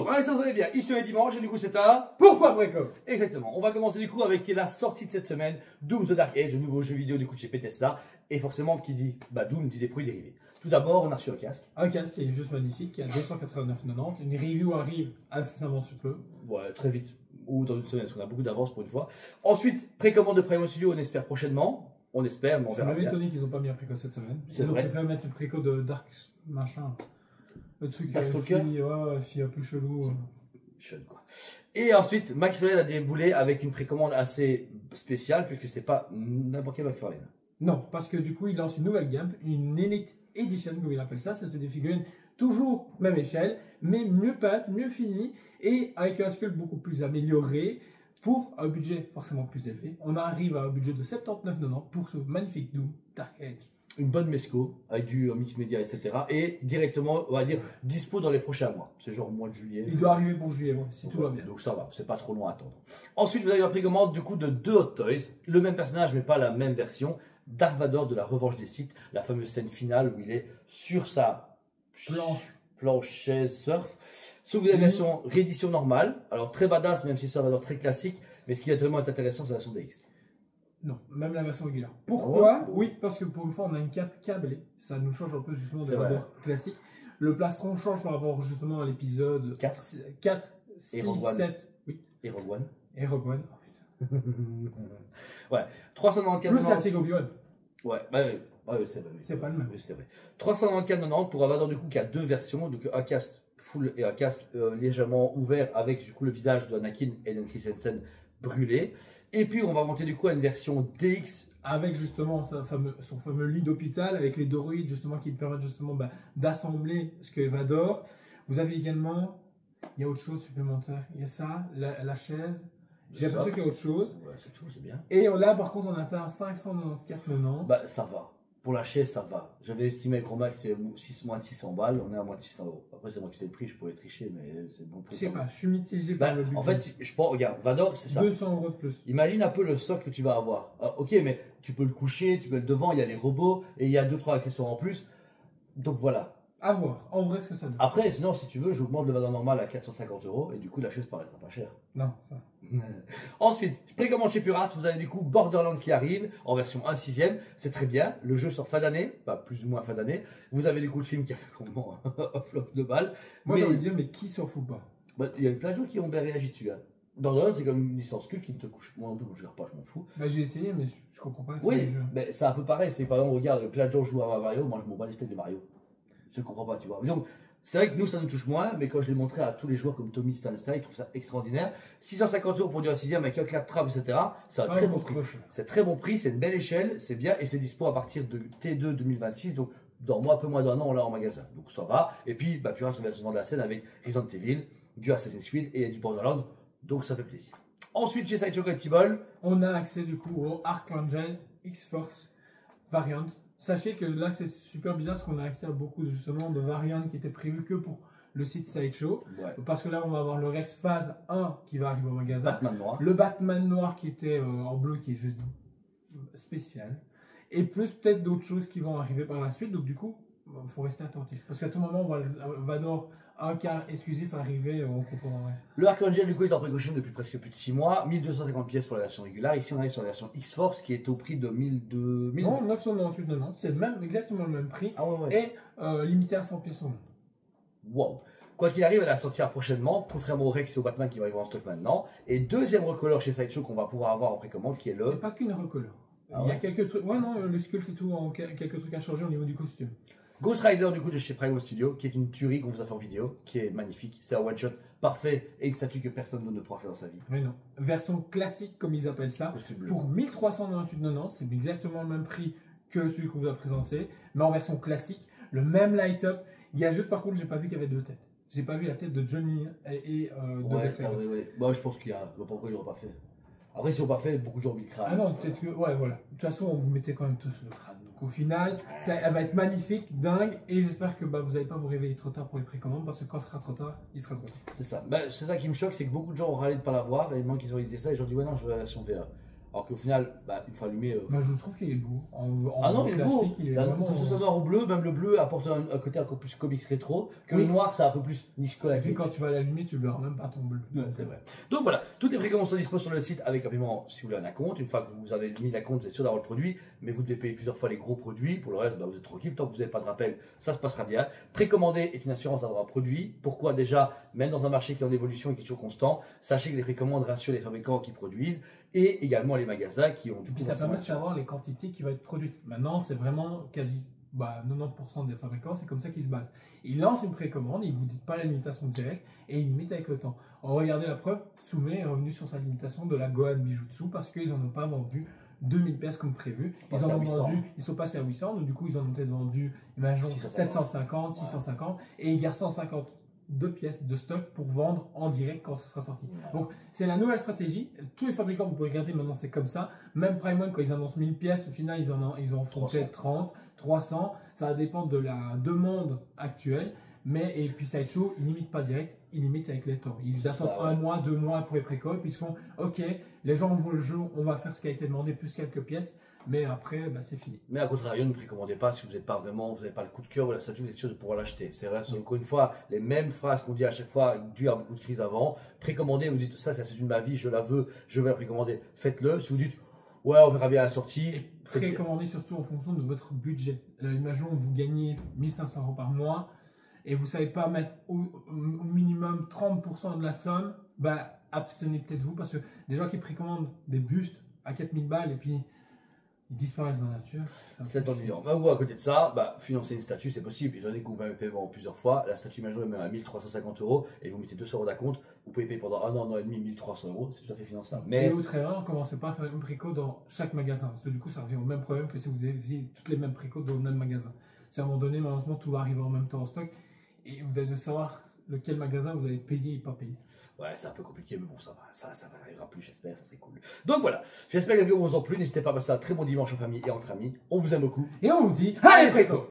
Bonjour, si vous allez bien, ici on est dimanche et du coup c'est un... Pourquoi Préco? Exactement, on va commencer du coup avec la sortie de cette semaine, Doom The Dark Age, le nouveau jeu vidéo du coup de chez Bethesda. Et forcément qui dit Doom dit des produits dérivés. Tout d'abord on a reçu un casque. Un casque qui est juste magnifique, qui a 289,90. Une review arrive incessamment sous peu. Ouais, très vite, ou dans une semaine, parce qu'on a beaucoup d'avance pour une fois. Ensuite, précommande de Prime Studio, on espère prochainement. On espère, mais on Je verra suis bien. étonné qu'ils n'ont pas mis un préco cette semaine. C'est Ils ont vrai. préféré mettre le préco de Dark machin. Le truc Darkstalker. fille un peu chelou. Jeune, quoi. Et ensuite, McFarlane a déboulé avec une précommande assez spéciale, puisque c'est pas n'importe quel McFarlane. Non, parce que du coup, il lance une nouvelle gamme, une Elite Edition, comme il appelle ça. Ça, c'est des figurines toujours même échelle, mais mieux peintes, mieux finies et avec un sculpt beaucoup plus amélioré pour un budget forcément plus élevé. On arrive à un budget de 79,90 pour ce magnifique Doom Dark Age. Une bonne mesco, avec du mix média, etc. Et directement, on va dire, dispo dans les prochains mois. C'est genre au mois de juillet. Il doit arriver pour juillet, ouais, si tout va bien. Donc ça va, c'est pas trop long à attendre. Ensuite, vous avez la précommande du coup de deux Hot Toys. Le même personnage, mais pas la même version. Dark Vador de la Revanche des Sith, la fameuse scène finale où il est sur sa planche chaise surf. Sauf que vous avez la version réédition normale. Alors très badass, même si c'est un Vador très classique. Mais ce qui va vraiment être intéressant, c'est la version DX. Non, même la version régulière. Pourquoi? Oui, parce que pour une fois, on a une cape câblée. Ça nous change un peu justement des Vador classiques. Le plastron change par rapport justement à l'épisode 4, 6, 7, 8. Et Rogue One. Et Rogue One. Ouais, 394. Plus la Sega Obi-Wan. Ouais, c'est vrai. C'est pas le même. Oui, c'est vrai. 394,90 pour un Vador du coup qui a deux versions, donc un casque full et un casque légèrement ouvert avec du coup le visage d'Anakin et de Christensen brûlé. Et puis on va monter du coup à une version DX avec justement son fameux lit d'hôpital avec les droïdes justement qui permettent justement d'assembler ce que Vador. Vous avez également, il y a autre chose supplémentaire. Il y a ça, la chaise. J'ai l'impression qu'il y a autre chose. Ouais, c'est tout, c'est bien. Et là par contre on atteint 594,90. Ça va. Pour la chaise, ça va. J'avais estimé que Romax c'est moins de 600 balles, on est à moins de 600 euros. Après, c'est moi qui sais le prix, je pourrais tricher, mais c'est bon. Je sais pas, je suis mitigé par le budget. En fait, je pense, regarde, Vador, c'est ça. 200 euros de plus. Imagine un peu le socle que tu vas avoir. Ok, mais tu peux le coucher, tu peux le devant, il y a les robots, et il y a 2-3 accessoires en plus. Donc voilà. À voir, en vrai, ce que ça donne. Après, sinon, si tu veux, j'augmente le Vador normal à 450 euros, et du coup, la chaise paraîtra pas chère. Non, ça. Ensuite, je précommande chez Purass, vous avez du coup Borderlands qui arrive en version 1/6. C'est très bien. Le jeu sort fin d'année, plus ou moins fin d'année. Vous avez du coup le film qui a fait comment un flop de balles. Moi, j'ai envie de dire, mais qui s'en fout pas? Il y a eu plein de gens qui ont bien réagi dessus. Hein. Borderlands, c'est comme une licence culte qui ne te couche. Moi non plus, je ne pas, je m'en fous. J'ai essayé, mais je comprends pas. Oui, mais c'est un peu pareil. C'est par exemple, regarde, plein de gens jouent à Mario. Moi, je m'en bats les steaks de Mario. Je ne comprends pas, tu vois. Donc, c'est vrai que nous, ça nous touche moins, mais quand je l'ai montré à tous les joueurs comme Tommy Stanstar, ils trouvent ça extraordinaire. 650 euros pour du 1/6 avec un claptrap, etc. C'est un très bon prix. C'est très bon prix, c'est une belle échelle, c'est bien, et c'est dispo à partir de T2 2026, donc dans un peu moins d'un an, on l'a en magasin. Donc ça va. Et puis, puis on va se vendre la scène avec Resident Evil, du Assassin's Creed et du Borderlands, donc ça fait plaisir. Ensuite, chez Sideshow Collectible, on a accès du coup au Archangel X-Force variant. Sachez que là c'est super bizarre parce qu'on a accès à beaucoup justement de variantes qui étaient prévues que pour le site Sideshow. Ouais. Parce que là on va avoir le Rex Phase 1 qui va arriver au magasin. Batman noir. Le Batman noir qui était en bleu qui est juste spécial. Et plus peut-être d'autres choses qui vont arriver par la suite. Donc du coup, il faut rester attentif. Parce qu'à tout moment, on va Vador un quart exclusif arriver, on comprend rien. Le Archangel du coup est en précaution depuis presque plus de 6 mois, 1250 pièces pour la version régulière. Ici on arrive sur la version X-Force qui est au prix de 1000. Non, 998,90, c'est exactement le même prix. Ah ouais. Et limité à 100 pièces au monde. Wow. Quoi qu'il arrive, elle sortira prochainement, contrairement au Rex et au Batman qui va arriver en stock maintenant. Et deuxième recolor chez Sideshow qu'on va pouvoir avoir en précommande qui est le... C'est pas qu'une recolor. Ah il y a quelques trucs, ouais non, le sculpt et tout, quelques trucs à changer au niveau du costume. Ghost Rider du coup de chez Prime Studio, qui est une tuerie qu'on vous a fait en vidéo, qui est magnifique. C'est un one shot parfait et une statue que personne ne pourra faire dans sa vie. Mais non. Version classique comme ils appellent ça, pour 1398,90, c'est exactement le même prix que celui qu'on vous a présenté, mais en version classique, le même light-up. Il y a juste par contre, j'ai pas vu qu'il y avait deux têtes. J'ai pas vu la tête de Johnny et de Ghost Rider. Ouais. Bon, je pense qu'il y a. Pourquoi ils l'auraient pas fait? Après, si on pas fait, beaucoup de gens ont mis le crâne. Ah non, peut-être que. Ouais, voilà. De toute façon, on vous mettait quand même tous le crâne. Donc au final, elle va être magnifique, dingue. Et j'espère que vous n'allez pas vous réveiller trop tard pour les précommandes. Parce que quand ce sera trop tard, il sera trop tard. C'est ça. C'est ça qui me choque, c'est que beaucoup de gens ont râlé de ne pas l'avoir. Et moi, qu'ils ont dit ça, et ils ont dit ouais, non, je veux la version VR. Alors qu'au final, bah, une fois allumé. Bah, je trouve qu'il est beau. Ah non, il est beau. plastique, il est vraiment. Que ce soit noir ou bleu, même le bleu apporte un côté encore plus comics rétro. Que le Oui. noir, c'est un peu plus niche Et puis quand tu vas l'allumer, tu verras même pas ton bleu. c'est vrai. Donc voilà, toutes les précommandes sont disponibles sur le site avec un paiement si vous voulez un compte. Une fois que vous avez mis la compte, vous êtes sûr d'avoir le produit, mais vous devez payer plusieurs fois les gros produits. Pour le reste, bah, vous êtes tranquille. Tant que vous n'avez pas de rappel, ça se passera bien. Précommander est une assurance d'avoir un produit. Pourquoi déjà, même dans un marché qui est en évolution et qui est toujours constant, sachez que les précommandes rassurent les fabricants qui produisent et également les magasins qui ont du Et puis ça permet de savoir les quantités qui vont être produites. Maintenant, c'est vraiment quasi 90% des fabricants, c'est comme ça qu'ils se basent. Ils lancent une précommande, ils ne vous disent pas la limitation directe et ils limitent avec le temps. Regardez la preuve, Soumet est revenu sur sa limitation de la Gohan Bijutsu parce qu'ils n'en ont pas vendu 2000 pièces comme prévu. Ils en ont vendu, ils sont passés à 800, donc du coup ils en ont peut-être vendu, imaginons, 750, 650 et ils gardent 150 pièces de stock pour vendre en direct quand ce sera sorti. Donc c'est la nouvelle stratégie. Tous les fabricants, vous pouvez regarder maintenant, c'est comme ça. Même Prime One, quand ils annoncent 1000 pièces, au final ils en font peut-être 30, 300. Ça va dépendre de la demande actuelle. Mais et puis Sideshow, ils n'imitent pas direct, ils limitent avec les temps. Ils attendent un mois, 2 mois pour les précoles, puis ils se font OK, les gens jouent le jeu, on va faire ce qui a été demandé plus quelques pièces. Mais après, bah, c'est fini. Mais à contrario, ne précommandez pas si vous n'êtes pas vraiment, vous n'avez pas le coup de cœur ou la statue, vous êtes sûr de pouvoir l'acheter. C'est vrai, c'est encore une fois les mêmes phrases qu'on dit à chaque fois, dû à beaucoup de crises avant. Précommandez, vous dites ça, c'est une ma vie, je la veux, je vais la précommander. Faites-le. Si vous dites ouais, on verra bien à la sortie. Précommandez surtout en fonction de votre budget. Imaginons que vous gagnez 1500 € par mois et vous ne savez pas mettre au minimum 30% de la somme, bah, abstenez peut-être vous parce que des gens qui précommandent des bustes à 4000 balles et puis ils disparaissent dans la nature. C'est ennuyant. Bah, ou à côté de ça, bah, financer une statue, c'est possible. Ils ont des coûts même paiement plusieurs fois. La statue majeure est même à 1350 € et vous mettez 200 € d'acompte. Vous pouvez payer pendant un an et demi 1300 €. C'est tout à fait finançable. Mais et autre erreur, ne commencez pas à faire une préco dans chaque magasin. Parce que du coup, ça revient au même problème que si vous faisiez toutes les mêmes précos dans le même magasin. C'est à un moment donné, malheureusement, tout va arriver en même temps en stock. Et vous devez savoir lequel magasin vous allez payer et pas payer. Ouais, c'est un peu compliqué, mais bon, ça va. Ça n'arrivera plus, j'espère. Ça serait cool. Donc voilà. J'espère que les vidéos vous ont plu. N'hésitez pas à passer un très bon dimanche en famille et entre amis. On vous aime beaucoup. Et on vous dit, allez préco!